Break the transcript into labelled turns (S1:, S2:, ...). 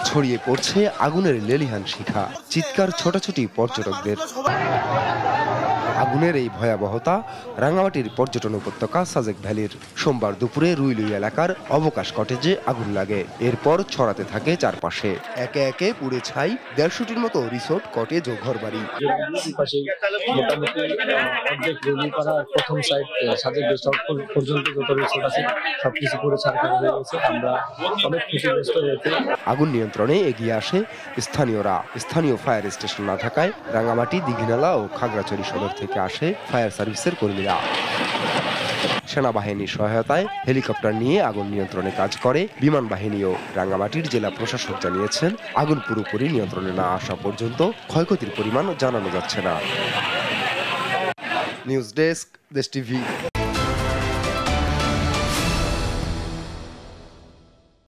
S1: ছড়িয়ে পড়ছে আগুনের লেলিহান শিখা, চিৎকার ছোটাছুটি পর্যটকদের। আগুনের এই ভয়াবহতা রাঙামাটির পর্যটন উপত্যকা সাজেক ভ্যালির। সোমবার দুপুরে রুইলুই এলাকার অবকাশ কটেজে আগুন লাগে, এরপর ছড়াতে থাকে চারপাশে। একে একে পুড়ে ছাই ১৫০টির মতো রিসোর্ট, কটেজ ও ঘরবাড়ি।
S2: প্রথম সাইড সাজেক গেস্ট হাউস পর্যন্ত যত রিসোর্ট আছে সবকিছু পুরো ছারখার হয়ে গেছে। আমরা অনেক ক্ষতিগ্রস্ত হয়েছি।
S1: আগুন নিয়ন্ত্রণে এগিয়ে আসে স্থানীয়রা। স্থানীয় ফায়ার স্টেশন না থাকায় রাঙামাটি, দীঘিনালা ও খাগড়াছড়ি সদর থেকে আসে ফায়ার সার্ভিসের কর্মীরা। সেনাবাহিনীর সহায়তায় হেলিকপ্টার নিয়ে আগুন নিয়ন্ত্রণে কাজ করে বিমান বাহিনীও। রাঙামাটির জেলা প্রশাসক জানিয়েছেন, আগুন পুরোপুরি নিয়ন্ত্রণে না আসা পর্যন্ত ক্ষয়ক্ষতির পরিমাণ জানানো যাচ্ছে না। নিউজ ডেস্ক, দেশ টিভি।